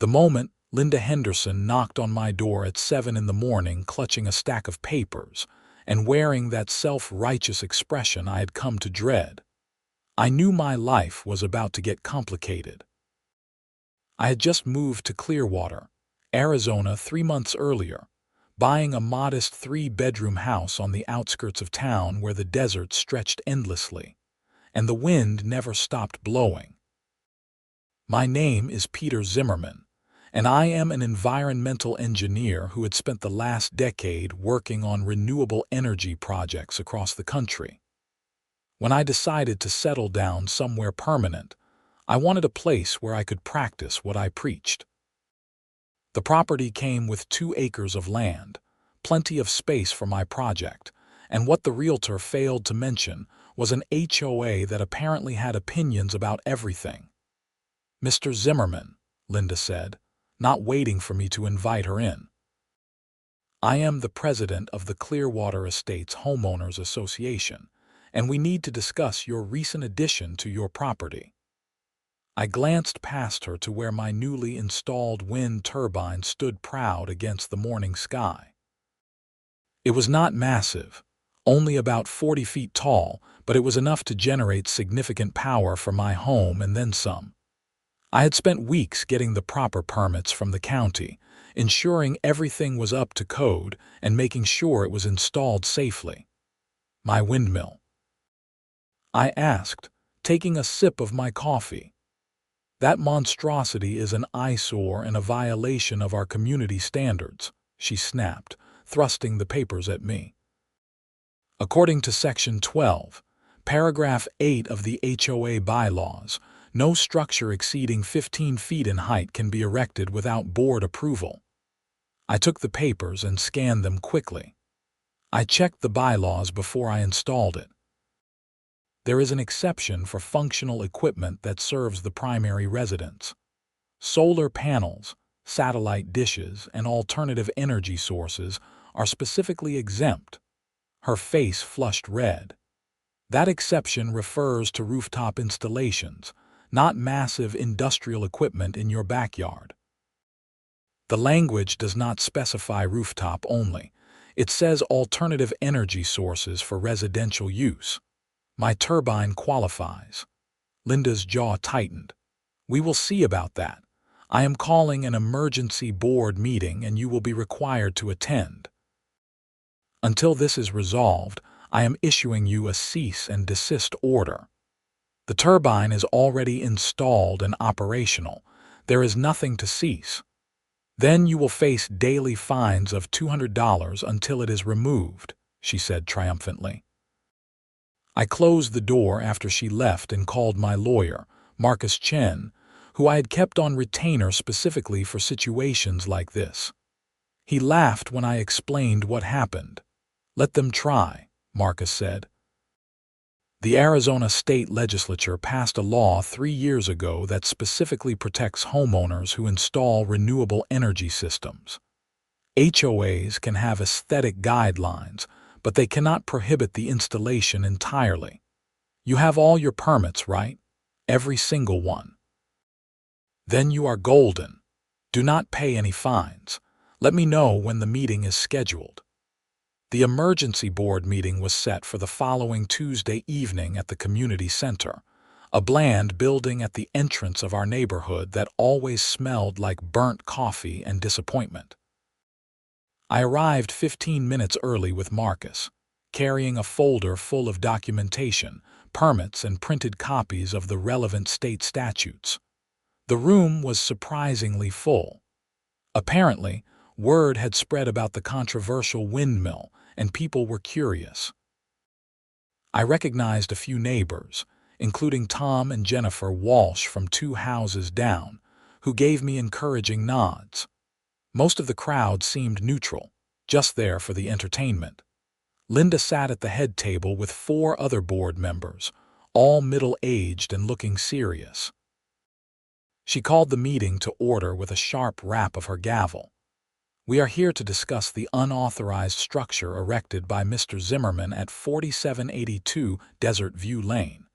The moment Linda Henderson knocked on my door at 7 in the morning, clutching a stack of papers and wearing that self-righteous expression I had come to dread, I knew my life was about to get complicated. I had just moved to Clearwater, Arizona 3 months earlier, buying a modest 3-bedroom house on the outskirts of town where the desert stretched endlessly, and the wind never stopped blowing. My name is Peter Zimmerman, and I am an environmental engineer who had spent the last decade working on renewable energy projects across the country. When I decided to settle down somewhere permanent, I wanted a place where I could practice what I preached. The property came with 2 acres of land, plenty of space for my project, and what the realtor failed to mention was an HOA that apparently had opinions about everything. "Mr. Zimmerman," Linda said, not waiting for me to invite her in. "I am the president of the Clearwater Estates Homeowners Association, and we need to discuss your recent addition to your property." I glanced past her to where my newly installed wind turbine stood proud against the morning sky. It was not massive, only about 40 feet tall, but it was enough to generate significant power for my home and then some. I had spent weeks getting the proper permits from the county, ensuring everything was up to code and making sure it was installed safely. "My windmill?" I asked, taking a sip of my coffee. "That monstrosity is an eyesore and a violation of our community standards," she snapped, thrusting the papers at me. "According to Section 12, Paragraph 8 of the HOA bylaws, no structure exceeding 15 feet in height can be erected without board approval." I took the papers and scanned them quickly. I checked the bylaws before I installed it. There is an exception for functional equipment that serves the primary residence. Solar panels, satellite dishes, and alternative energy sources are specifically exempt. Her face flushed red. That exception refers to rooftop installations, not massive industrial equipment in your backyard. The language does not specify rooftop only. It says alternative energy sources for residential use. My turbine qualifies. Linda's jaw tightened. "We will see about that. I am calling an emergency board meeting and you will be required to attend. Until this is resolved, I am issuing you a cease and desist order. The turbine is already installed and operational. There is nothing to cease. Then you will face daily fines of $200 until it is removed," she said triumphantly. I closed the door after she left and called my lawyer, Marcus Chen, who I had kept on retainer specifically for situations like this. He laughed when I explained what happened. "Let them try," Marcus said. "The Arizona State Legislature passed a law 3 years ago that specifically protects homeowners who install renewable energy systems. HOAs can have aesthetic guidelines, but they cannot prohibit the installation entirely. You have all your permits, right? Every single one. Then you are golden. Do not pay any fines. Let me know when the meeting is scheduled." The emergency board meeting was set for the following Tuesday evening at the community center, a bland building at the entrance of our neighborhood that always smelled like burnt coffee and disappointment. I arrived 15 minutes early with Marcus, carrying a folder full of documentation, permits, and printed copies of the relevant state statutes. The room was surprisingly full. Apparently, word had spread about the controversial windmill, and people were curious. I recognized a few neighbors, including Tom and Jennifer Walsh from 2 houses down, who gave me encouraging nods. Most of the crowd seemed neutral, just there for the entertainment. Linda sat at the head table with 4 other board members, all middle-aged and looking serious. She called the meeting to order with a sharp rap of her gavel. "We are here to discuss the unauthorized structure erected by Mr. Zimmerman at 4782 Desert View Lane.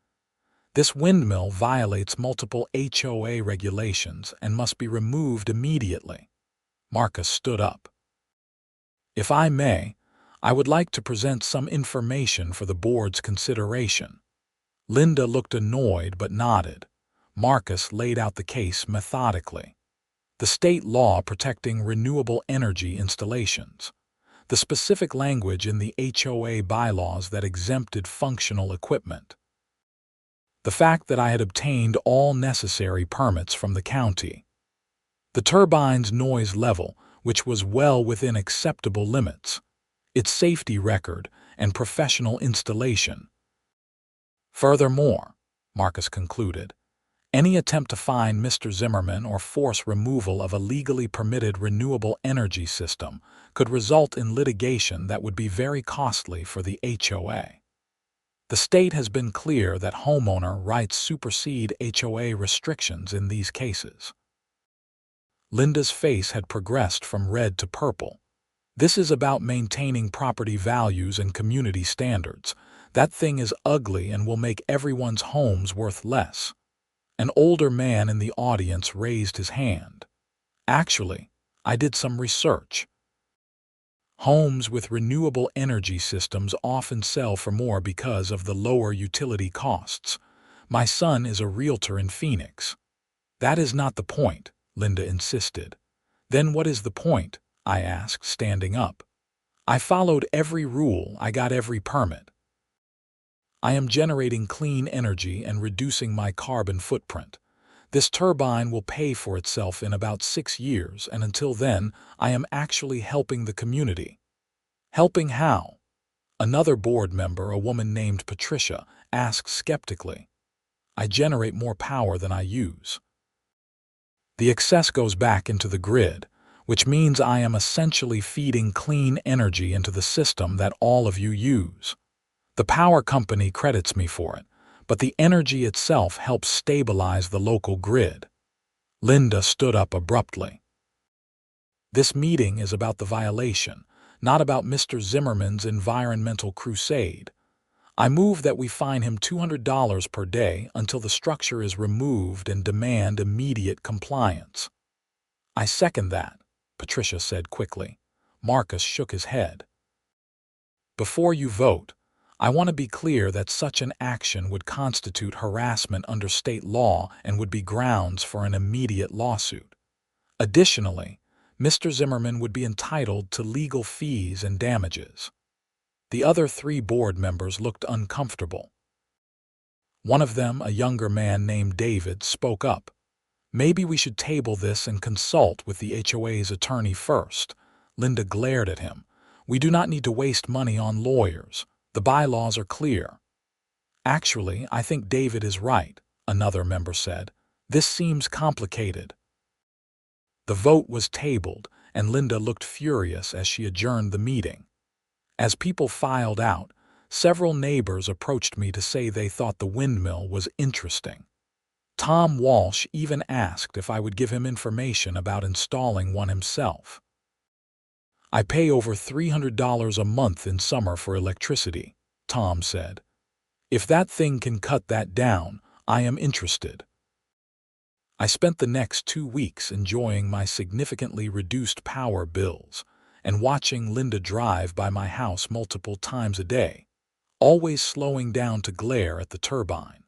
This windmill violates multiple HOA regulations and must be removed immediately. Marcus stood up. If I may, I would like to present some information for the board's consideration. Linda looked annoyed but nodded. Marcus laid out the case methodically. The state law protecting renewable energy installations. The specific language in the HOA bylaws that exempted functional equipment. The fact that I had obtained all necessary permits from the county. The turbine's noise level, which was well within acceptable limits. Its safety record and professional installation. Furthermore, Marcus concluded, any attempt to fine Mr. Zimmerman or force removal of a legally permitted renewable energy system could result in litigation that would be very costly for the HOA. The state has been clear that homeowner rights supersede HOA restrictions in these cases. Linda's face had progressed from red to purple. This is about maintaining property values and community standards. That thing is ugly and will make everyone's homes worth less. An older man in the audience raised his hand. Actually, I did some research. Homes with renewable energy systems often sell for more because of the lower utility costs. My son is a realtor in Phoenix. That is not the point, Linda insisted. Then what is the point? I asked, standing up. I followed every rule, I got every permit. I am generating clean energy and reducing my carbon footprint. This turbine will pay for itself in about 6 years, and until then, I am actually helping the community. Helping how? Another board member, a woman named Patricia, asked skeptically. I generate more power than I use. The excess goes back into the grid, which means I am essentially feeding clean energy into the system that all of you use. The power company credits me for it, but the energy itself helps stabilize the local grid. Linda stood up abruptly. This meeting is about the violation, not about Mr. Zimmerman's environmental crusade. I move that we fine him $200 per day until the structure is removed and demand immediate compliance. I second that, Patricia said quickly. Marcus shook his head. Before you vote, I want to be clear that such an action would constitute harassment under state law and would be grounds for an immediate lawsuit. Additionally, Mr. Zimmerman would be entitled to legal fees and damages. The other 3 board members looked uncomfortable. One of them, a younger man named David, spoke up. Maybe we should table this and consult with the HOA's attorney first. Linda glared at him. We do not need to waste money on lawyers. The bylaws are clear. Actually, I think David is right, another member said. This seems complicated. The vote was tabled, and Linda looked furious as she adjourned the meeting. As people filed out, several neighbors approached me to say they thought the windmill was interesting. Tom Walsh even asked if I would give him information about installing one himself. I pay over $300 a month in summer for electricity, Tom said. If that thing can cut that down, I am interested. I spent the next 2 weeks enjoying my significantly reduced power bills and watching Linda drive by my house multiple times a day, always slowing down to glare at the turbine.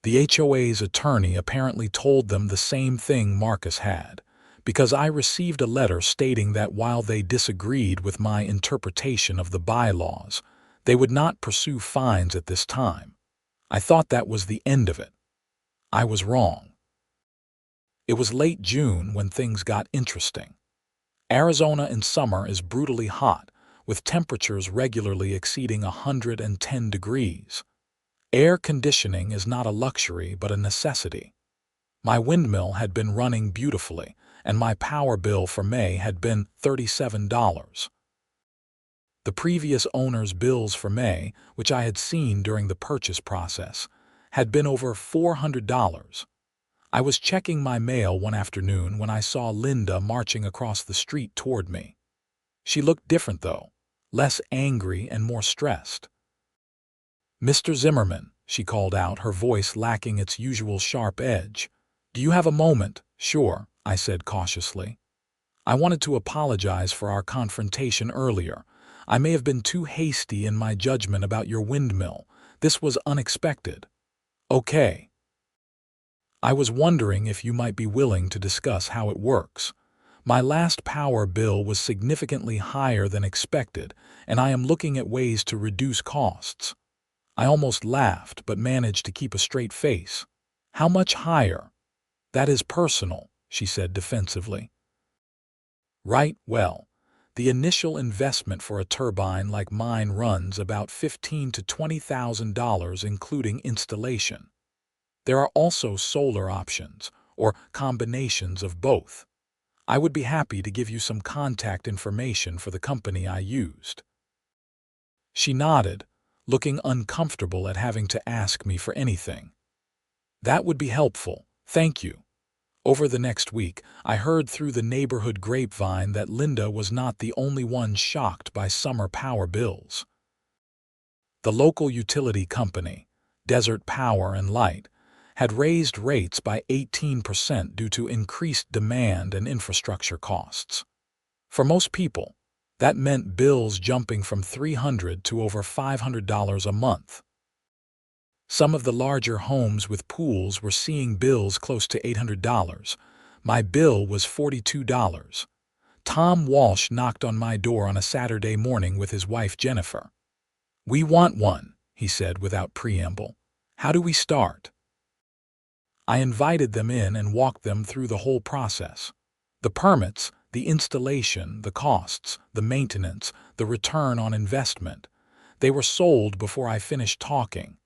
The HOA's attorney apparently told them the same thing Marcus had, because I received a letter stating that while they disagreed with my interpretation of the bylaws, they would not pursue fines at this time. I thought that was the end of it. I was wrong. It was late June when things got interesting. Arizona in summer is brutally hot, with temperatures regularly exceeding 110 degrees. Air conditioning is not a luxury but a necessity. My windmill had been running beautifully, and my power bill for May had been $37. The previous owner's bills for May, which I had seen during the purchase process, had been over $400. I was checking my mail one afternoon when I saw Linda marching across the street toward me. She looked different though, less angry and more stressed. Mr. Zimmerman, she called out, her voice lacking its usual sharp edge. "Do you have a moment?" "Sure," I said cautiously. I wanted to apologize for our confrontation earlier. I may have been too hasty in my judgment about your windmill. This was unexpected. Okay. I was wondering if you might be willing to discuss how it works. My last power bill was significantly higher than expected, and I am looking at ways to reduce costs. I almost laughed, but managed to keep a straight face. "How much higher?" "That is personal," she said defensively. "Right, well, the initial investment for a turbine like mine runs about $15,000 to $20,000 including installation. There are also solar options, or combinations of both. I would be happy to give you some contact information for the company I used." She nodded, looking uncomfortable at having to ask me for anything. "That would be helpful, thank you." Over the next week, I heard through the neighborhood grapevine that Linda was not the only one shocked by summer power bills. The local utility company, Desert Power and Light, had raised rates by 18% due to increased demand and infrastructure costs. For most people, that meant bills jumping from $300 to over $500 a month. Some of the larger homes with pools were seeing bills close to $800. My bill was $42. Tom Walsh knocked on my door on a Saturday morning with his wife Jennifer. "We want one," he said without preamble. "How do we start?" I invited them in and walked them through the whole process. The permits, the installation, the costs, the maintenance, the return on investment. They were sold before I finished talking.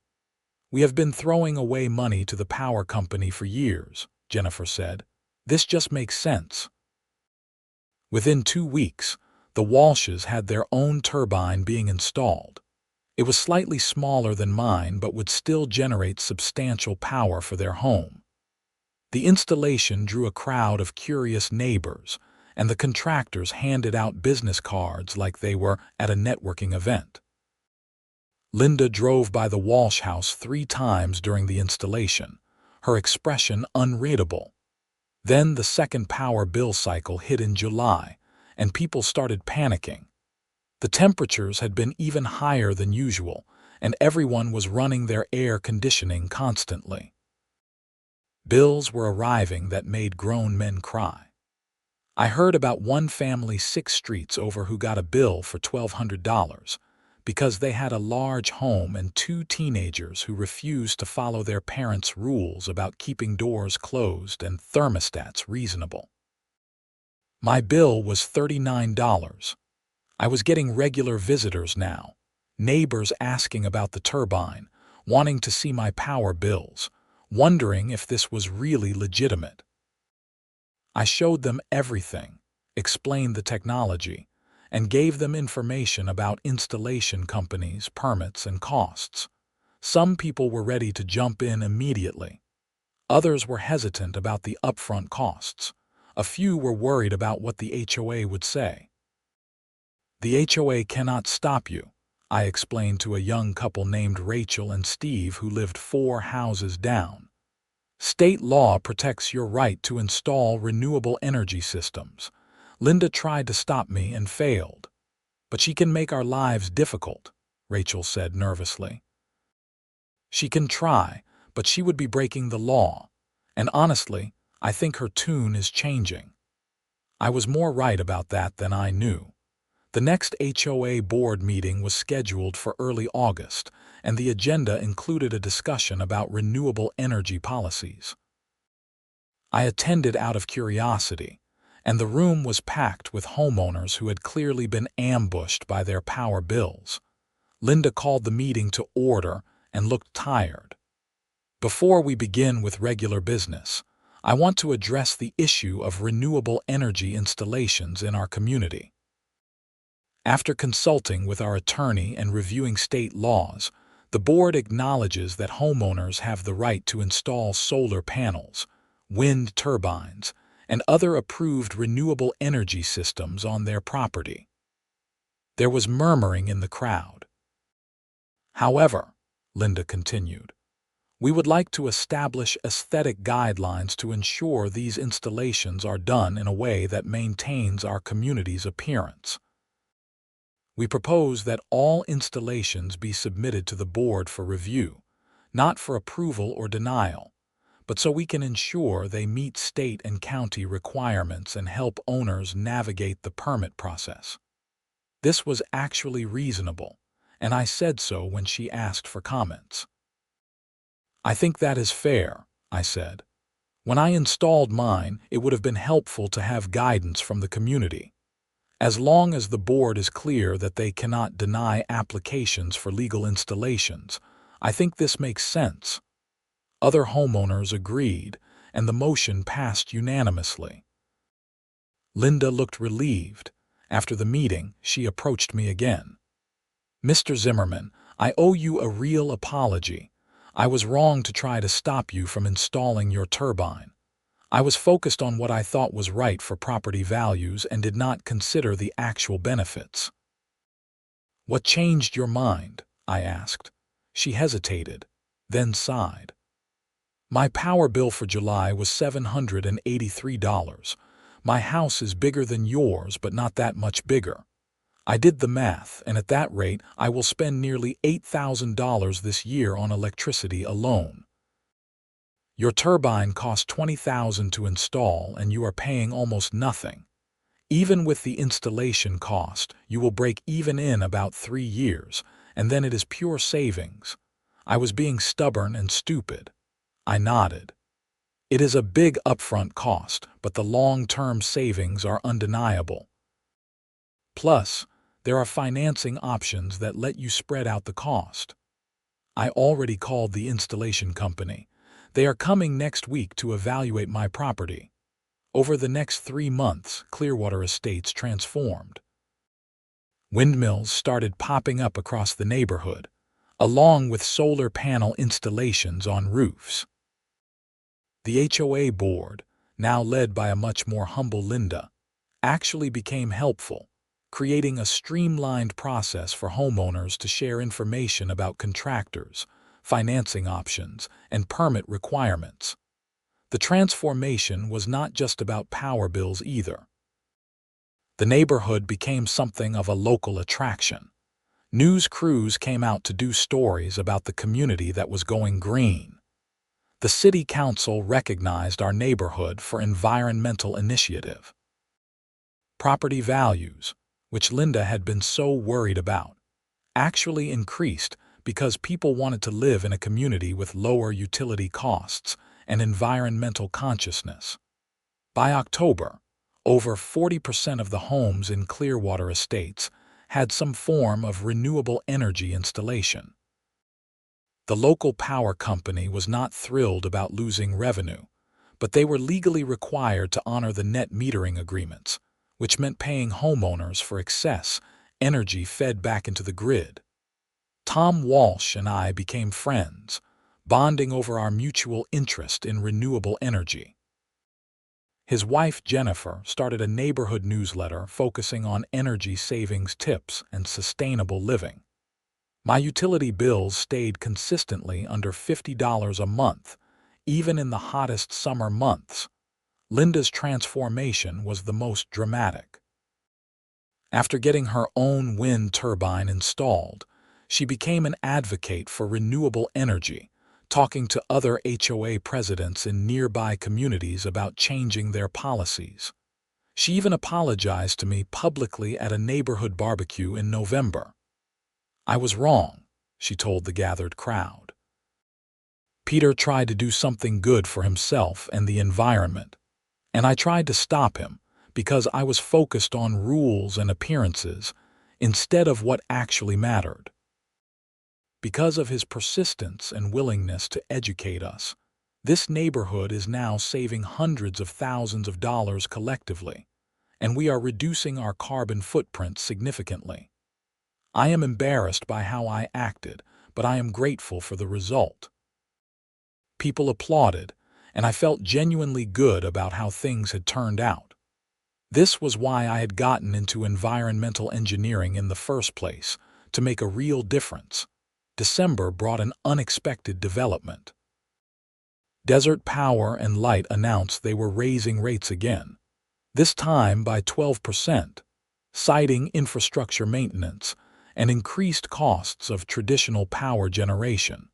"We have been throwing away money to the power company for years," Jennifer said. "This just makes sense." Within 2 weeks, the Walshes had their own turbine being installed. It was slightly smaller than mine but would still generate substantial power for their home. The installation drew a crowd of curious neighbors, and the contractors handed out business cards like they were at a networking event. Linda drove by the Walsh house 3 times during the installation, her expression unreadable. Then the second power bill cycle hit in July, and people started panicking. The temperatures had been even higher than usual, and everyone was running their air conditioning constantly. Bills were arriving that made grown men cry. I heard about one family 6 streets over who got a bill for $1,200 because they had a large home and 2 teenagers who refused to follow their parents' rules about keeping doors closed and thermostats reasonable. My bill was $39. I was getting regular visitors now, neighbors asking about the turbine, wanting to see my power bills, wondering if this was really legitimate. I showed them everything, explained the technology, and gave them information about installation companies, permits, and costs. Some people were ready to jump in immediately. Others were hesitant about the upfront costs. A few were worried about what the HOA would say. "The HOA cannot stop you," I explained to a young couple named Rachel and Steve who lived 4 houses down. "State law protects your right to install renewable energy systems. Linda tried to stop me and failed. But she can make our lives difficult," Rachel said nervously. "She can try, but she would be breaking the law. And honestly, I think her tune is changing." I was more right about that than I knew. The next HOA board meeting was scheduled for early August, and the agenda included a discussion about renewable energy policies. I attended out of curiosity, and the room was packed with homeowners who had clearly been ambushed by their power bills. Linda called the meeting to order and looked tired. "Before we begin with regular business, I want to address the issue of renewable energy installations in our community. After consulting with our attorney and reviewing state laws, the board acknowledges that homeowners have the right to install solar panels, wind turbines, and other approved renewable energy systems on their property." There was murmuring in the crowd. However, Linda continued. We would like to establish aesthetic guidelines to ensure these installations are done in a way that maintains our community's appearance. We propose that all installations be submitted to the board for review, not for approval or denial, but so we can ensure they meet state and county requirements and help owners navigate the permit process. This was actually reasonable, and I said so when she asked for comments. I think that is fair, I said. When I installed mine, it would have been helpful to have guidance from the community. As long as the board is clear that they cannot deny applications for legal installations, I think this makes sense. Other homeowners agreed, and the motion passed unanimously. Linda looked relieved. After the meeting, she approached me again. Mr. Zimmerman, I owe you a real apology. I was wrong to try to stop you from installing your turbine. I was focused on what I thought was right for property values and did not consider the actual benefits. What changed your mind? I asked. She hesitated, then sighed. My power bill for July was $783. My house is bigger than yours, but not that much bigger. I did the math, and at that rate, I will spend nearly $8,000 this year on electricity alone. Your turbine cost $20,000 to install, and you are paying almost nothing. Even with the installation cost, you will break even in about 3 years, and then it is pure savings. I was being stubborn and stupid. I nodded. It is a big upfront cost, but the long-term savings are undeniable. Plus, there are financing options that let you spread out the cost. I already called the installation company. They are coming next week to evaluate my property. Over the next 3 months, Clearwater estates transformed. Windmills started popping up across the neighborhood, along with solar panel installations on roofs. The HOA board, now led by a much more humble Linda, actually became helpful, creating a streamlined process for homeowners to share information about contractors, financing options, and permit requirements. The transformation was not just about power bills either. The neighborhood became something of a local attraction. News crews came out to do stories about the community that was going green. The city council recognized our neighborhood for environmental initiative. Property values, which Linda had been so worried about, actually increased because people wanted to live in a community with lower utility costs and environmental consciousness. By October, over 40% of the homes in Clearwater estates had some form of renewable energy installation. The local power company was not thrilled about losing revenue, but they were legally required to honor the net metering agreements, which meant paying homeowners for excess energy fed back into the grid. Tom Walsh and I became friends, bonding over our mutual interest in renewable energy. His wife, Jennifer, started a neighborhood newsletter focusing on energy savings tips and sustainable living. My utility bills stayed consistently under $50 a month, even in the hottest summer months. Linda's transformation was the most dramatic. After getting her own wind turbine installed, she became an advocate for renewable energy, talking to other HOA presidents in nearby communities about changing their policies. She even apologized to me publicly at a neighborhood barbecue in November. I was wrong, she told the gathered crowd. Peter tried to do something good for himself and the environment, and I tried to stop him because I was focused on rules and appearances instead of what actually mattered. Because of his persistence and willingness to educate us, this neighborhood is now saving hundreds of thousands of dollars collectively, and we are reducing our carbon footprint significantly. I am embarrassed by how I acted, but I am grateful for the result. People applauded, and I felt genuinely good about how things had turned out. This was why I had gotten into environmental engineering in the first place, to make a real difference. December brought an unexpected development. Desert Power and Light announced they were raising rates again, this time by 12%, citing infrastructure maintenance and increased costs of traditional power generation.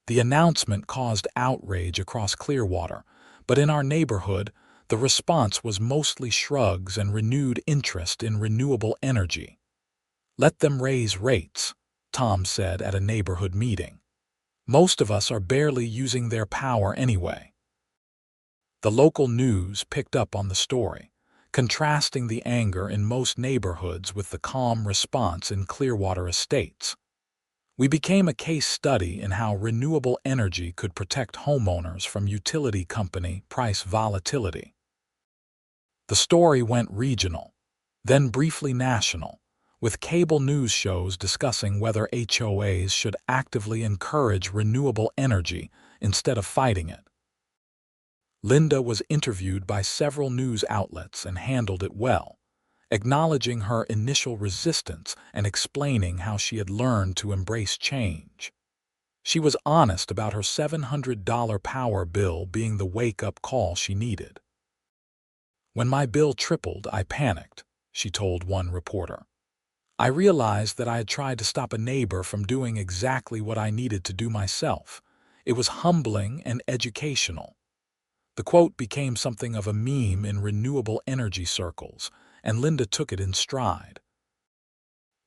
The announcement caused outrage across Clearwater, but in our neighborhood, the response was mostly shrugs and renewed interest in renewable energy. "Let them raise rates," Tom said at a neighborhood meeting. "Most of us are barely using their power anyway." The local news picked up on the story, contrasting the anger in most neighborhoods with the calm response in Clearwater Estates. We became a case study in how renewable energy could protect homeowners from utility company price volatility. The story went regional, then briefly national, with cable news shows discussing whether HOAs should actively encourage renewable energy instead of fighting it. Linda was interviewed by several news outlets and handled it well, acknowledging her initial resistance and explaining how she had learned to embrace change. She was honest about her $700 power bill being the wake-up call she needed. "When my bill tripled, I panicked," she told one reporter. "I realized that I had tried to stop a neighbor from doing exactly what I needed to do myself. It was humbling and educational." The quote became something of a meme in renewable energy circles, and Linda took it in stride.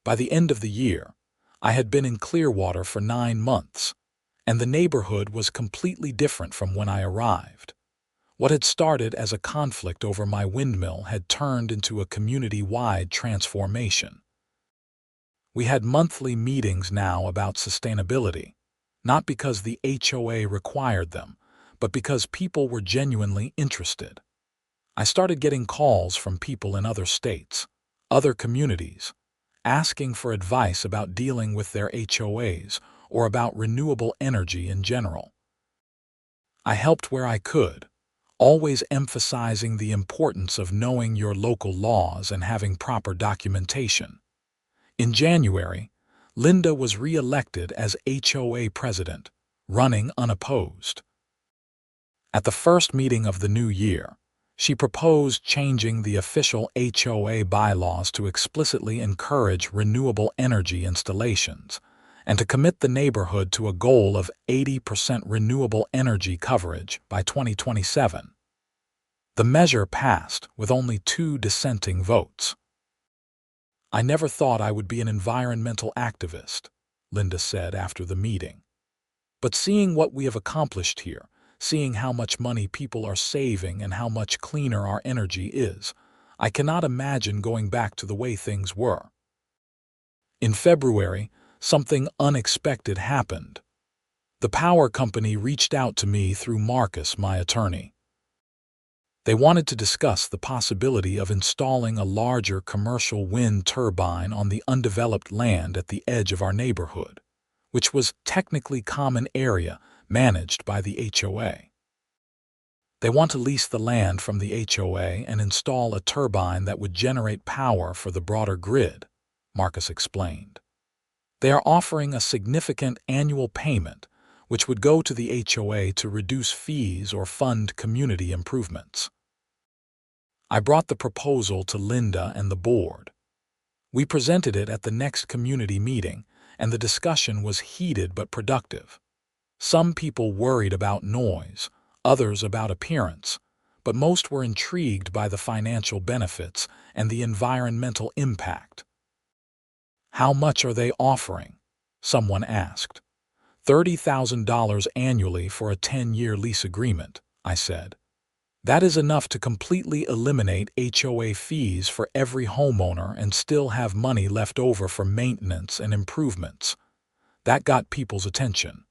By the end of the year, I had been in Clearwater for 9 months, and the neighborhood was completely different from when I arrived. What had started as a conflict over my windmill had turned into a community-wide transformation. We had monthly meetings now about sustainability, not because the HOA required them, but because people were genuinely interested. I started getting calls from people in other states, other communities, asking for advice about dealing with their HOAs or about renewable energy in general. I helped where I could, always emphasizing the importance of knowing your local laws and having proper documentation. In January, Linda was re-elected as HOA president, running unopposed. At the first meeting of the new year, she proposed changing the official HOA bylaws to explicitly encourage renewable energy installations and to commit the neighborhood to a goal of 80% renewable energy coverage by 2027. The measure passed with only 2 dissenting votes. "I never thought I would be an environmental activist," Linda said after the meeting. "But seeing what we have accomplished here, seeing how much money people are saving and how much cleaner our energy is, I cannot imagine going back to the way things were." In February, something unexpected happened. The power company reached out to me through Marcus, my attorney. They wanted to discuss the possibility of installing a larger commercial wind turbine on the undeveloped land at the edge of our neighborhood, which was technically common area managed by the HOA. They want to lease the land from the HOA and install a turbine that would generate power for the broader grid, Marcus explained. They are offering a significant annual payment, which would go to the HOA to reduce fees or fund community improvements. I brought the proposal to Linda and the board. We presented it at the next community meeting, and the discussion was heated but productive. Some people worried about noise, others about appearance, but most were intrigued by the financial benefits and the environmental impact. "How much are they offering?" someone asked. $30,000 annually for a 10-year lease agreement, I said. "That is enough to completely eliminate HOA fees for every homeowner and still have money left over for maintenance and improvements." That got people's attention.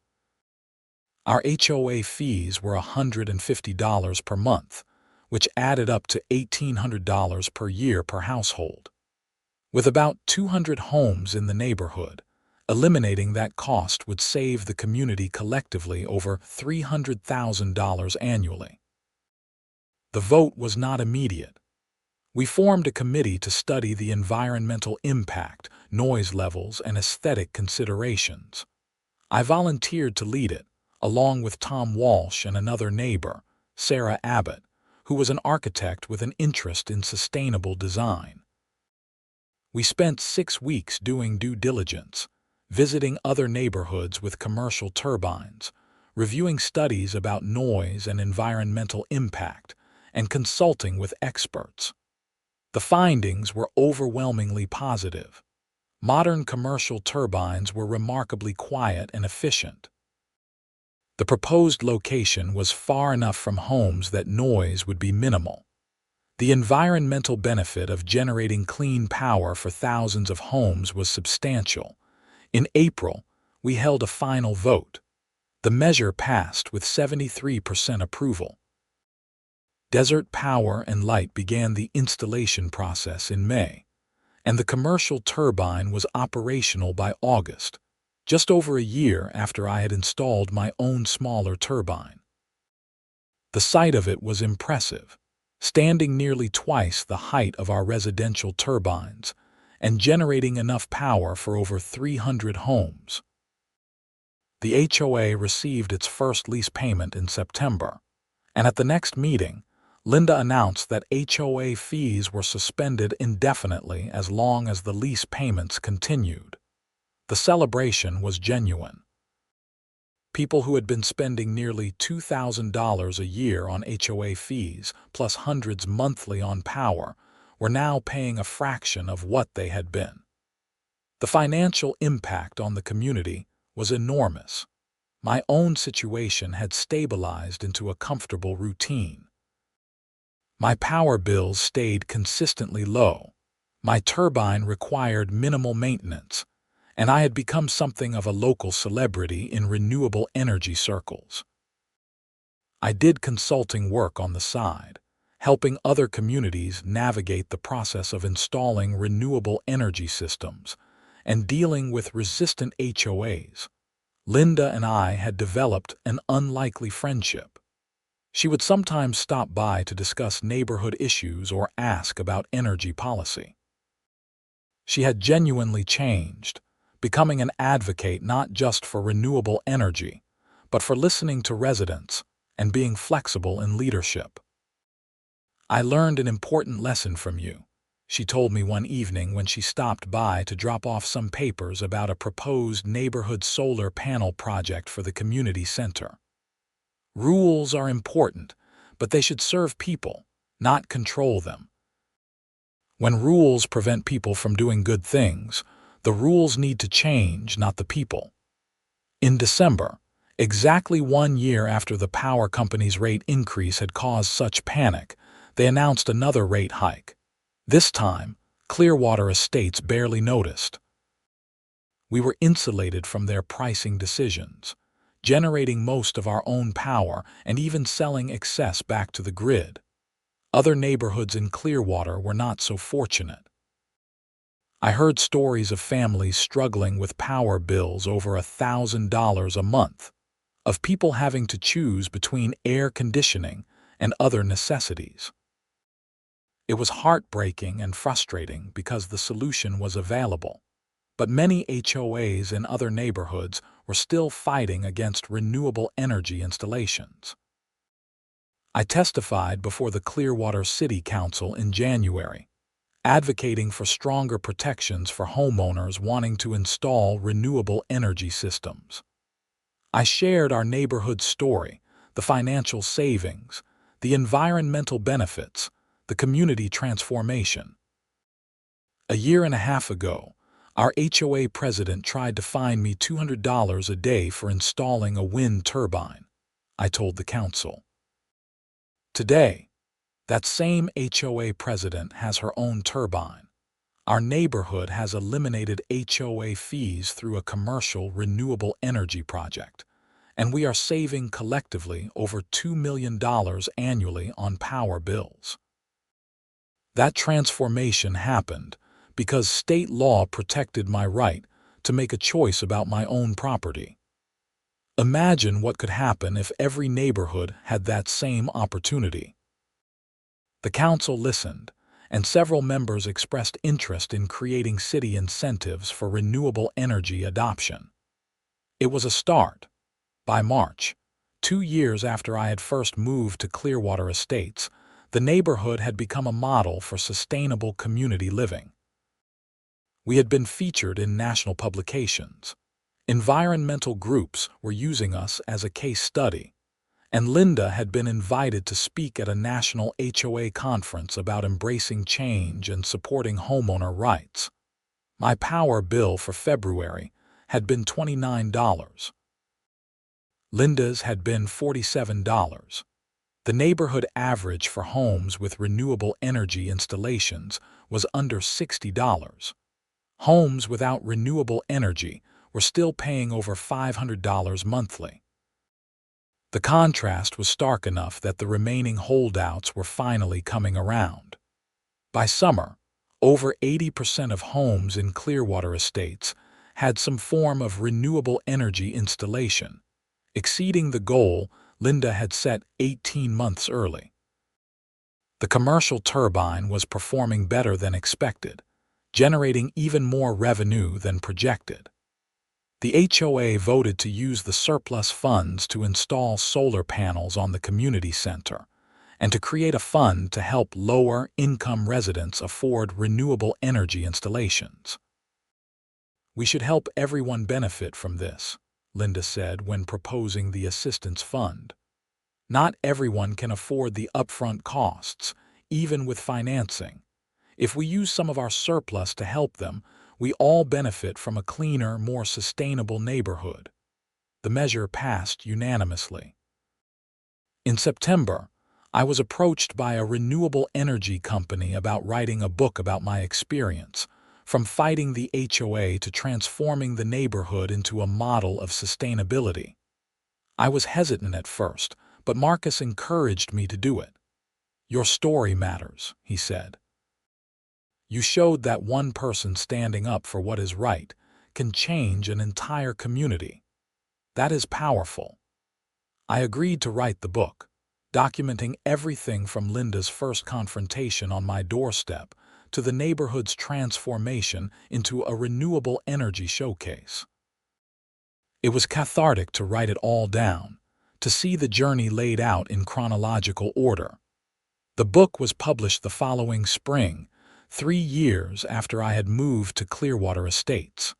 Our HOA fees were $150 per month, which added up to $1,800 per year per household. With about 200 homes in the neighborhood, eliminating that cost would save the community collectively over $300,000 annually. The vote was not immediate. We formed a committee to study the environmental impact, noise levels, and aesthetic considerations. I volunteered to lead it, along with Tom Walsh and another neighbor, Sarah Abbott, who was an architect with an interest in sustainable design. We spent 6 weeks doing due diligence, visiting other neighborhoods with commercial turbines, reviewing studies about noise and environmental impact, and consulting with experts. The findings were overwhelmingly positive. Modern commercial turbines were remarkably quiet and efficient. The proposed location was far enough from homes that noise would be minimal. The environmental benefit of generating clean power for thousands of homes was substantial. In April, we held a final vote. The measure passed with 73% approval. Desert Power and Light began the installation process in May, and the commercial turbine was operational by August, just over a year after I had installed my own smaller turbine. The sight of it was impressive, standing nearly twice the height of our residential turbines and generating enough power for over 300 homes. The HOA received its first lease payment in September, and at the next meeting, Linda announced that HOA fees were suspended indefinitely as long as the lease payments continued. The celebration was genuine. People who had been spending nearly $2,000 a year on HOA fees, plus hundreds monthly on power, were now paying a fraction of what they had been. The financial impact on the community was enormous. My own situation had stabilized into a comfortable routine. My power bills stayed consistently low. My turbine required minimal maintenance, and I had become something of a local celebrity in renewable energy circles. I did consulting work on the side, helping other communities navigate the process of installing renewable energy systems and dealing with resistant HOAs. Linda and I had developed an unlikely friendship. She would sometimes stop by to discuss neighborhood issues or ask about energy policy. She had genuinely changed, becoming an advocate not just for renewable energy, but for listening to residents and being flexible in leadership. "I learned an important lesson from you," she told me one evening when she stopped by to drop off some papers about a proposed neighborhood solar panel project for the community center. "Rules are important, but they should serve people, not control them. When rules prevent people from doing good things, the rules need to change, not the people." In December, exactly 1 year after the power company's rate increase had caused such panic, they announced another rate hike. This time, Clearwater Estates barely noticed. We were insulated from their pricing decisions, generating most of our own power and even selling excess back to the grid. Other neighborhoods in Clearwater were not so fortunate. I heard stories of families struggling with power bills over $1,000 a month, of people having to choose between air conditioning and other necessities. It was heartbreaking and frustrating because the solution was available, but many HOAs in other neighborhoods were still fighting against renewable energy installations. I testified before the Clearwater City Council in January, advocating for stronger protections for homeowners wanting to install renewable energy systems. I shared our neighborhood story, the financial savings, the environmental benefits, the community transformation. A year and a half ago, our HOA president tried to fine me $200 a day for installing a wind turbine, I told the council. Today, that same HOA president has her own turbine. Our neighborhood has eliminated HOA fees through a commercial renewable energy project, and we are saving collectively over $2 million annually on power bills. That transformation happened because state law protected my right to make a choice about my own property. Imagine what could happen if every neighborhood had that same opportunity. The council listened, and several members expressed interest in creating city incentives for renewable energy adoption. It was a start. By March, 2 years after I had first moved to Clearwater Estates, the neighborhood had become a model for sustainable community living. We had been featured in national publications. Environmental groups were using us as a case study, and Linda had been invited to speak at a national HOA conference about embracing change and supporting homeowner rights. My power bill for February had been $29. Linda's had been $47. The neighborhood average for homes with renewable energy installations was under $60. Homes without renewable energy were still paying over $500 monthly. The contrast was stark enough that the remaining holdouts were finally coming around. By summer, over 80% of homes in Clearwater Estates had some form of renewable energy installation, exceeding the goal Linda had set 18 months early. The commercial turbine was performing better than expected, generating even more revenue than projected. The HOA voted to use the surplus funds to install solar panels on the community center and to create a fund to help lower-income residents afford renewable energy installations. "We should help everyone benefit from this," Linda said when proposing the assistance fund. "Not everyone can afford the upfront costs, even with financing. If we use some of our surplus to help them, we all benefit from a cleaner, more sustainable neighborhood." The measure passed unanimously. In September, I was approached by a renewable energy company about writing a book about my experience, from fighting the HOA to transforming the neighborhood into a model of sustainability. I was hesitant at first, but Marcus encouraged me to do it. "Your story matters," he said. "You showed that one person standing up for what is right can change an entire community. That is powerful." I agreed to write the book, documenting everything from Linda's first confrontation on my doorstep to the neighborhood's transformation into a renewable energy showcase. It was cathartic to write it all down, to see the journey laid out in chronological order. The book was published the following spring, 3 years after I had moved to Clearwater Estates.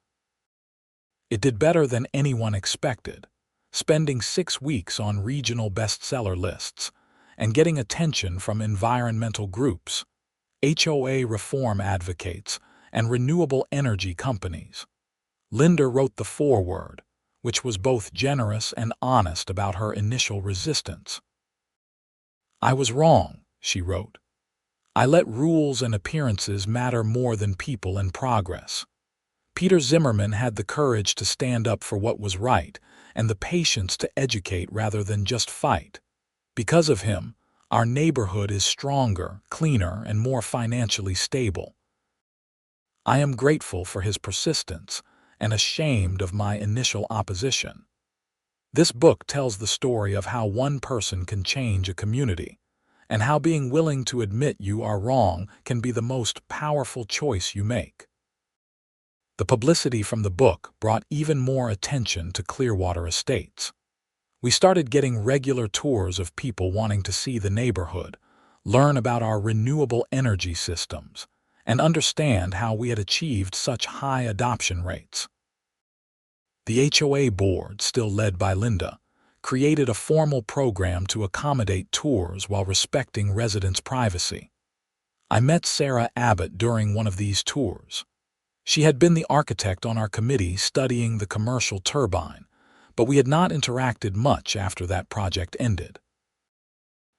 It did better than anyone expected, spending 6 weeks on regional bestseller lists and getting attention from environmental groups, HOA reform advocates, and renewable energy companies. Linda wrote the foreword, which was both generous and honest about her initial resistance. "I was wrong," she wrote. "I let rules and appearances matter more than people and progress. Peter Zimmerman had the courage to stand up for what was right and the patience to educate rather than just fight. Because of him, our neighborhood is stronger, cleaner, and more financially stable. I am grateful for his persistence and ashamed of my initial opposition." This book tells the story of how one person can change a community, and how being willing to admit you are wrong can be the most powerful choice you make. The publicity from the book brought even more attention to Clearwater Estates. We started getting regular tours of people wanting to see the neighborhood, learn about our renewable energy systems, and understand how we had achieved such high adoption rates. The HOA board, still led by Linda, created a formal program to accommodate tours while respecting residents' privacy. I met Sarah Abbott during one of these tours. She had been the architect on our committee studying the commercial turbine, but we had not interacted much after that project ended.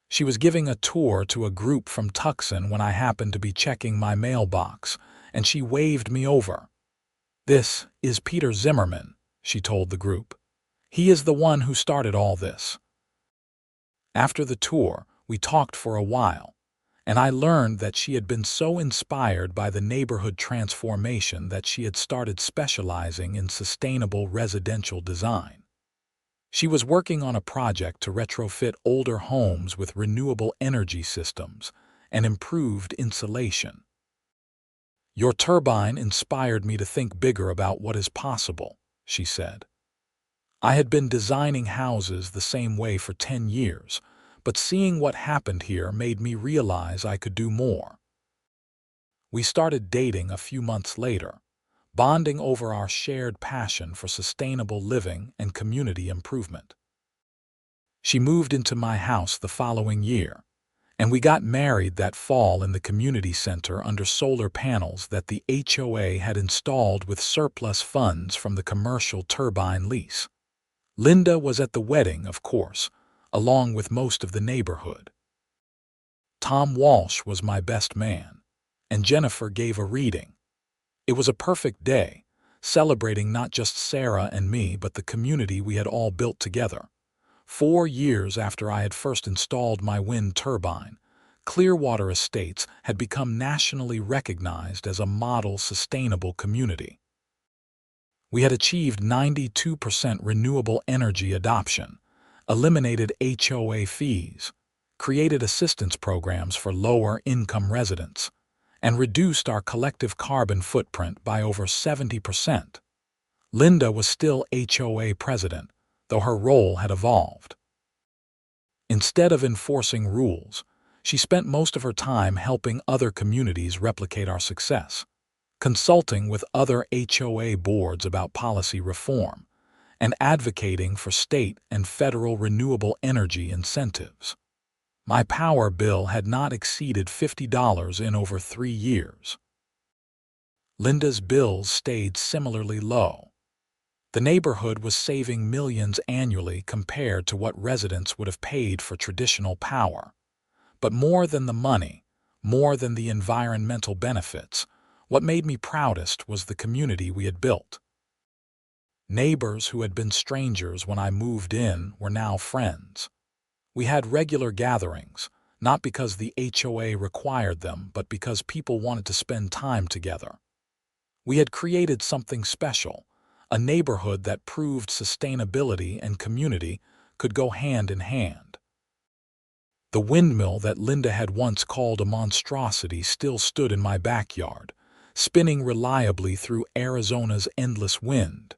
She was giving a tour to a group from Tucson when I happened to be checking my mailbox, and she waved me over. "This is Peter Zimmerman," she told the group. "He is the one who started all this." After the tour, we talked for a while, and I learned that she had been so inspired by the neighborhood transformation that she had started specializing in sustainable residential design. She was working on a project to retrofit older homes with renewable energy systems and improved insulation. "Your turbine inspired me to think bigger about what is possible," she said. I had been designing houses the same way for 10 years, but seeing what happened here made me realize I could do more. We started dating a few months later, bonding over our shared passion for sustainable living and community improvement. She moved into my house the following year, and we got married that fall in the community center under solar panels that the HOA had installed with surplus funds from the commercial turbine lease. Linda was at the wedding, of course, along with most of the neighborhood. Tom Walsh was my best man, and Jennifer gave a reading. It was a perfect day, celebrating not just Sarah and me but the community we had all built together. 4 years after I had first installed my wind turbine, Clearwater Estates had become nationally recognized as a model sustainable community. We had achieved 92% renewable energy adoption, eliminated HOA fees, created assistance programs for lower-income residents, and reduced our collective carbon footprint by over 70%. Linda was still HOA president, though her role had evolved. Instead of enforcing rules, she spent most of her time helping other communities replicate our success, consulting with other HOA boards about policy reform, and advocating for state and federal renewable energy incentives. My power bill had not exceeded $50 in over 3 years. Linda's bills stayed similarly low. The neighborhood was saving millions annually compared to what residents would have paid for traditional power. But more than the money, more than the environmental benefits, what made me proudest was the community we had built. Neighbors who had been strangers when I moved in were now friends. We had regular gatherings, not because the HOA required them, but because people wanted to spend time together. We had created something special, a neighborhood that proved sustainability and community could go hand in hand. The windmill that Linda had once called a monstrosity still stood in my backyard, spinning reliably through Arizona's endless wind.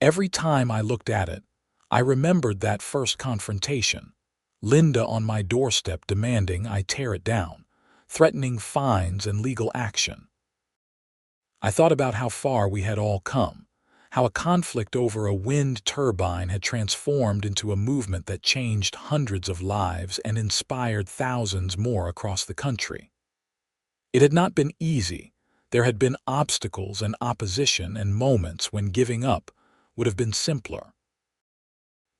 Every time I looked at it, I remembered that first confrontation, Linda on my doorstep demanding I tear it down, threatening fines and legal action. I thought about how far we had all come, how a conflict over a wind turbine had transformed into a movement that changed hundreds of lives and inspired thousands more across the country. It had not been easy. There had been obstacles and opposition and moments when giving up would have been simpler.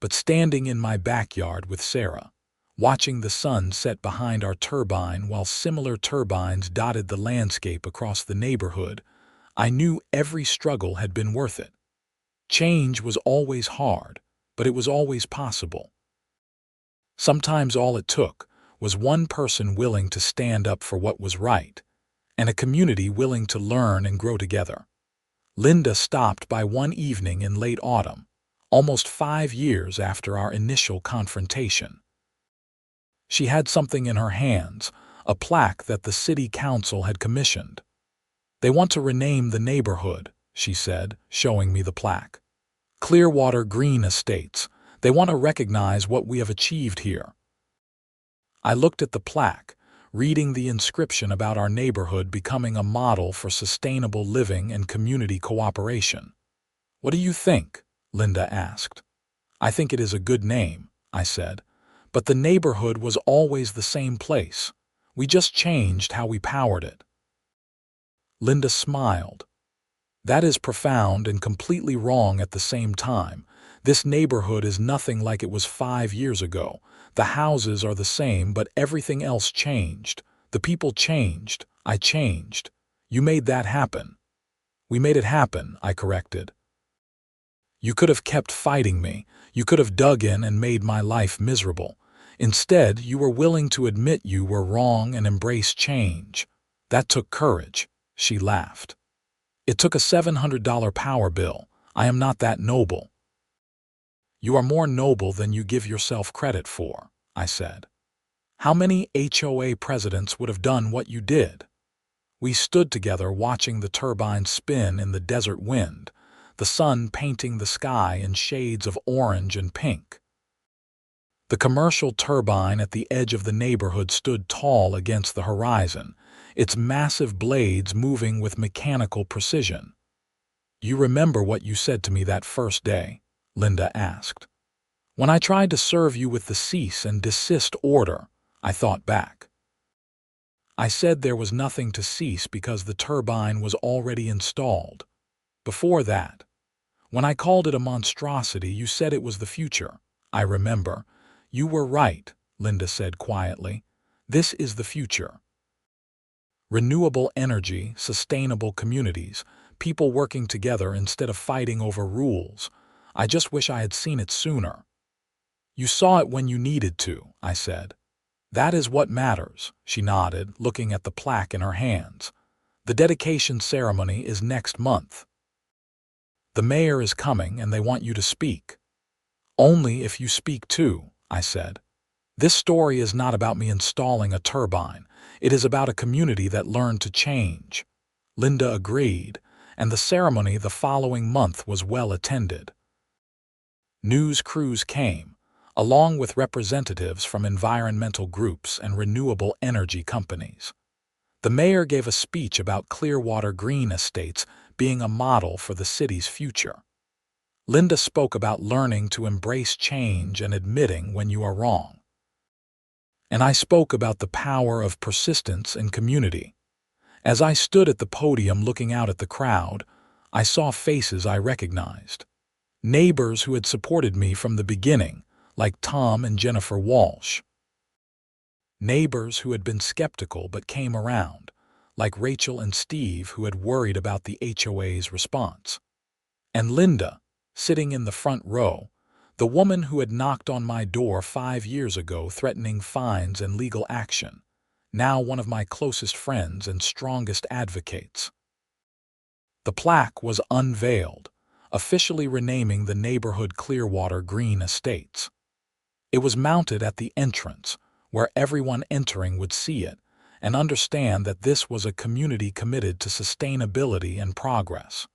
But standing in my backyard with Sarah, watching the sun set behind our turbine while similar turbines dotted the landscape across the neighborhood, I knew every struggle had been worth it. Change was always hard, but it was always possible. Sometimes all it took was one person willing to stand up for what was right, and a community willing to learn and grow together. Linda stopped by one evening in late autumn, almost 5 years after our initial confrontation. She had something in her hands, a plaque that the city council had commissioned. "They want to rename the neighborhood," she said, showing me the plaque. "Clearwater Green Estates. They want to recognize what we have achieved here." I looked at the plaque, reading the inscription about our neighborhood becoming a model for sustainable living and community cooperation. "What do you think?" Linda asked. "I think it is a good name," I said, "but the neighborhood was always the same place. We just changed how we powered it." Linda smiled. "That is profound and completely wrong at the same time. This neighborhood is nothing like it was 5 years ago. The houses are the same, but everything else changed. The people changed. I changed. You made that happen." "We made it happen," I corrected. "You could have kept fighting me. You could have dug in and made my life miserable. Instead, you were willing to admit you were wrong and embrace change. That took courage." She laughed. "It took a $700 power bill. I am not that noble." "You are more noble than you give yourself credit for," I said. How many HOA presidents would have done what you did? We stood together watching the turbine spin in the desert wind, the sun painting the sky in shades of orange and pink. The commercial turbine at the edge of the neighborhood stood tall against the horizon, its massive blades moving with mechanical precision. "You remember what you said to me that first day?" Linda asked. "When I tried to serve you with the cease and desist order," I thought back. "I said there was nothing to cease because the turbine was already installed. Before that, when I called it a monstrosity, you said it was the future." "I remember. You were right," Linda said quietly. "This is the future. Renewable energy, sustainable communities, people working together instead of fighting over rules. I just wish I had seen it sooner." "You saw it when you needed to," I said. "That is what matters," she nodded, looking at the plaque in her hands. "The dedication ceremony is next month. The mayor is coming and they want you to speak." "Only if you speak too," I said. "This story is not about me installing a turbine. It is about a community that learned to change." Linda agreed, and the ceremony the following month was well attended. News crews came, along with representatives from environmental groups and renewable energy companies. The mayor gave a speech about Clearwater green estates being a model for the city's future. Linda spoke about learning to embrace change and admitting when you are wrong. And I spoke about the power of persistence and community. As I stood at the podium looking out at the crowd, I saw faces I recognized. Neighbors who had supported me from the beginning, like Tom and Jennifer Walsh. Neighbors who had been skeptical but came around, like Rachel and Steve who had worried about the HOA's response. And Linda, sitting in the front row, the woman who had knocked on my door 5 years ago threatening fines and legal action, now one of my closest friends and strongest advocates. The plaque was unveiled, officially renaming the neighborhood Clearwater Green Estates. It was mounted at the entrance, where everyone entering would see it and understand that this was a community committed to sustainability and progress.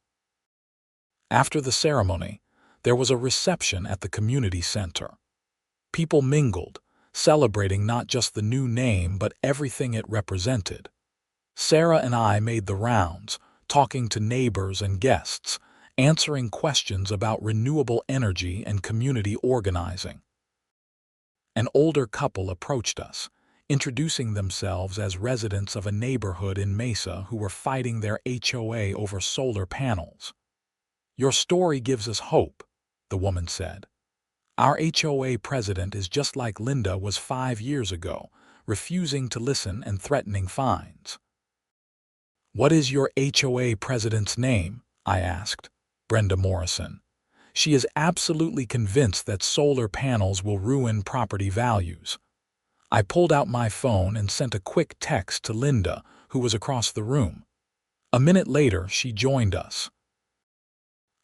After the ceremony, there was a reception at the community center. People mingled, celebrating not just the new name but everything it represented. Sarah and I made the rounds, talking to neighbors and guests, answering questions about renewable energy and community organizing. An older couple approached us, introducing themselves as residents of a neighborhood in Mesa who were fighting their HOA over solar panels. "Your story gives us hope," the woman said. "Our HOA president is just like Linda was 5 years ago, refusing to listen and threatening fines." "What is your HOA president's name?" I asked. "Brenda Morrison. She is absolutely convinced that solar panels will ruin property values." I pulled out my phone and sent a quick text to Linda, who was across the room. A minute later, she joined us.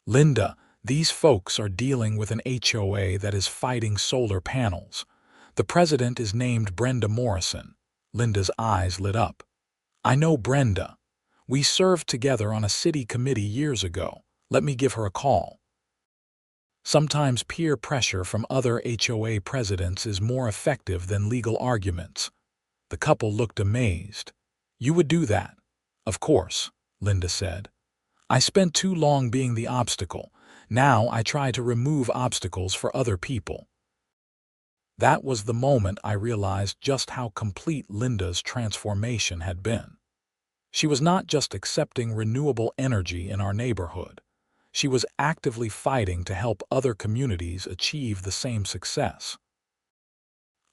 "Linda, these folks are dealing with an HOA that is fighting solar panels. The president is named Brenda Morrison." Linda's eyes lit up. "I know Brenda. We served together on a city committee years ago. Let me give her a call." Sometimes peer pressure from other HOA presidents is more effective than legal arguments. The couple looked amazed. "You would do that?" "Of course," Linda said. "I spent too long being the obstacle. Now I try to remove obstacles for other people." That was the moment I realized just how complete Linda's transformation had been. She was not just accepting renewable energy in our neighborhood. She was actively fighting to help other communities achieve the same success.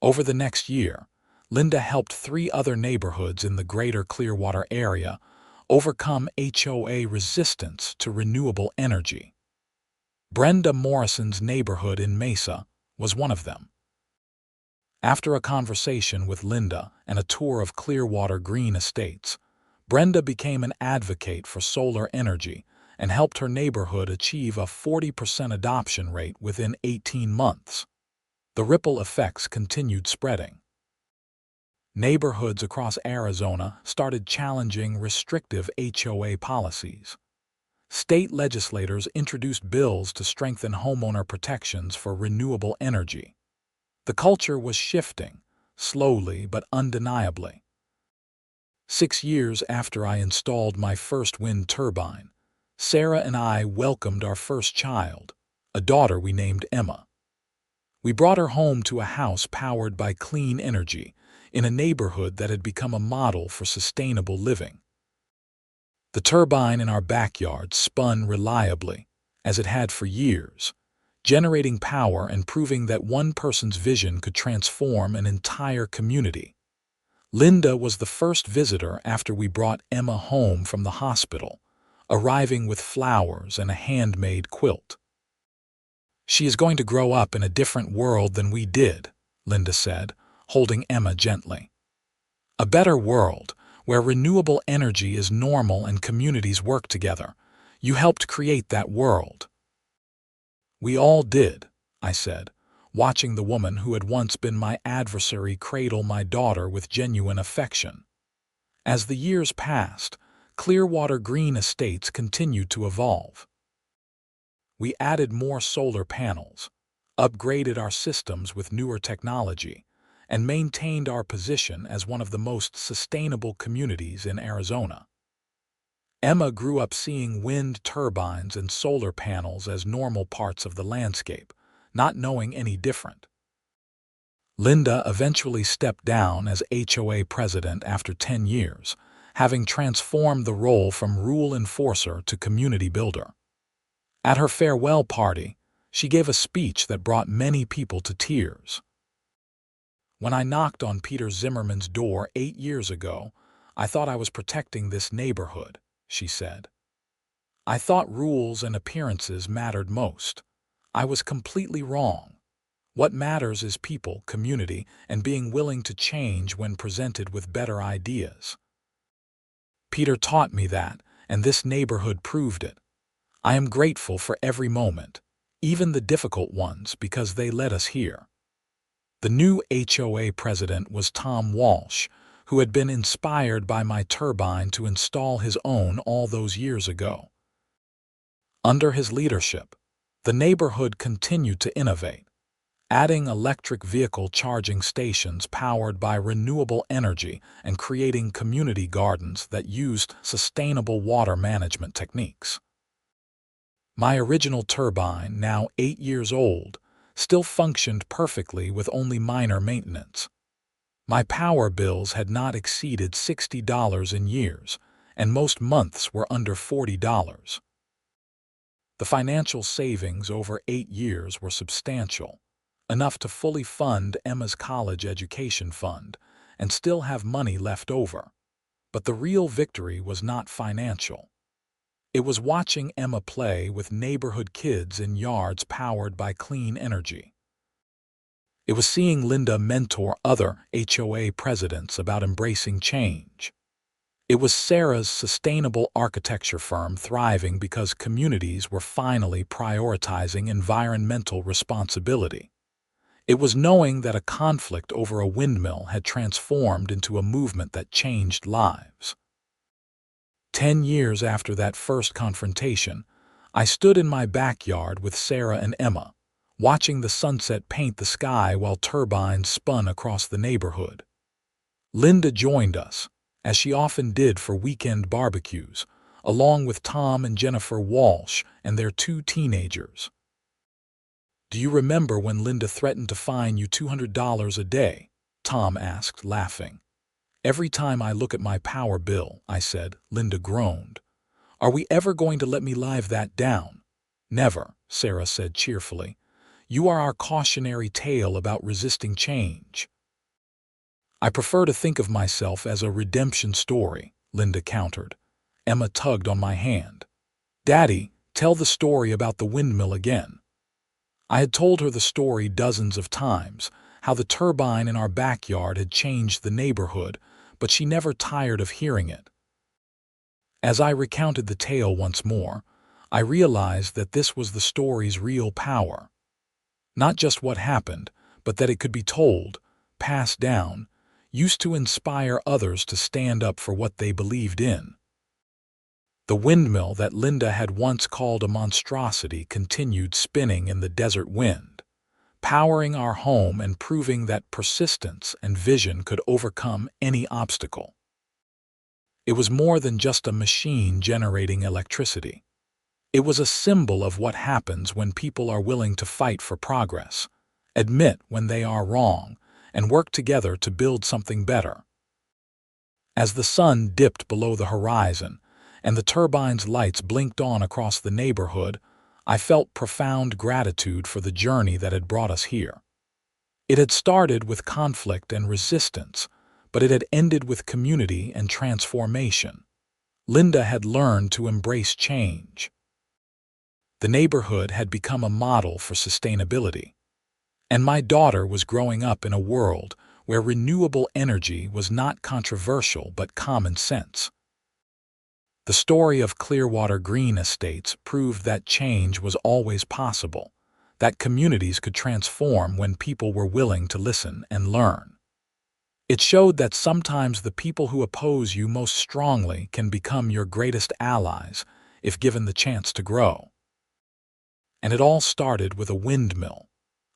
Over the next year, Linda helped 3 other neighborhoods in the greater Clearwater area overcome HOA resistance to renewable energy. Brenda Morrison's neighborhood in Mesa was one of them. After a conversation with Linda and a tour of Clearwater Green Estates, Brenda became an advocate for solar energy and helped her neighborhood achieve a 40% adoption rate within 18 months. The ripple effects continued spreading. Neighborhoods across Arizona started challenging restrictive HOA policies. State legislators introduced bills to strengthen homeowner protections for renewable energy. The culture was shifting, slowly but undeniably. 6 years after I installed my first wind turbine, Sarah and I welcomed our first child, a daughter we named Emma. We brought her home to a house powered by clean energy in a neighborhood that had become a model for sustainable living. The turbine in our backyard spun reliably, as it had for years, generating power and proving that one person's vision could transform an entire community. Linda was the first visitor after we brought Emma home from the hospital, arriving with flowers and a handmade quilt. "She is going to grow up in a different world than we did," Linda said, holding Emma gently. "A better world, where renewable energy is normal and communities work together. You helped create that world." "We all did," I said, watching the woman who had once been my adversary cradle my daughter with genuine affection. As the years passed, Clearwater Green Estates continued to evolve. We added more solar panels, upgraded our systems with newer technology, and maintained our position as one of the most sustainable communities in Arizona. Emma grew up seeing wind turbines and solar panels as normal parts of the landscape, not knowing any different. Linda eventually stepped down as HOA president after 10 years, having transformed the role from rule enforcer to community builder. At her farewell party, she gave a speech that brought many people to tears. "When I knocked on Peter Zimmerman's door 8 years ago, I thought I was protecting this neighborhood," she said. "I thought rules and appearances mattered most. I was completely wrong. What matters is people, community, and being willing to change when presented with better ideas. Peter taught me that, and this neighborhood proved it. I am grateful for every moment, even the difficult ones, because they led us here." The new HOA president was Tom Walsh, who had been inspired by my turbine to install his own all those years ago. Under his leadership, the neighborhood continued to innovate, adding electric vehicle charging stations powered by renewable energy and creating community gardens that used sustainable water management techniques. My original turbine, now 8 years old, still functioned perfectly with only minor maintenance. My power bills had not exceeded $60 in years, and most months were under $40. The financial savings over 8 years were substantial, enough to fully fund Emma's college education fund and still have money left over. But the real victory was not financial. It was watching Emma play with neighborhood kids in yards powered by clean energy. It was seeing Linda mentor other HOA presidents about embracing change. It was Sarah's sustainable architecture firm thriving because communities were finally prioritizing environmental responsibility. It was knowing that a conflict over a windmill had transformed into a movement that changed lives. 10 years after that first confrontation, I stood in my backyard with Sarah and Emma, watching the sunset paint the sky while turbines spun across the neighborhood. Linda joined us, as she often did for weekend barbecues, along with Tom and Jennifer Walsh and their 2 teenagers. "Do you remember when Linda threatened to fine you $200 a day?" Tom asked, laughing. "Every time I look at my power bill," I said. Linda groaned. "Are we ever going to let me live that down?" "Never," Sarah said cheerfully. "You are our cautionary tale about resisting change." "I prefer to think of myself as a redemption story," Linda countered. Emma tugged on my hand. "Daddy, tell the story about the windmill again." I had told her the story dozens of times, how the turbine in our backyard had changed the neighborhood, but she never tired of hearing it. As I recounted the tale once more, I realized that this was the story's real power. Not just what happened, but that it could be told, passed down, used to inspire others to stand up for what they believed in. The windmill that Linda had once called a monstrosity continued spinning in the desert wind, powering our home and proving that persistence and vision could overcome any obstacle. It was more than just a machine generating electricity. It was a symbol of what happens when people are willing to fight for progress, admit when they are wrong, and work together to build something better. As the sun dipped below the horizon and the turbine's lights blinked on across the neighborhood, I felt profound gratitude for the journey that had brought us here. It had started with conflict and resistance, but it had ended with community and transformation. Linda had learned to embrace change. The neighborhood had become a model for sustainability. And my daughter was growing up in a world where renewable energy was not controversial but common sense. The story of Clearwater Green Estates proved that change was always possible, that communities could transform when people were willing to listen and learn. It showed that sometimes the people who oppose you most strongly can become your greatest allies if given the chance to grow. And it all started with a windmill,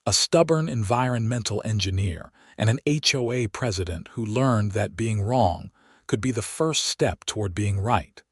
a stubborn environmental engineer, and an HOA president who learned that being wrong could be the first step toward being right.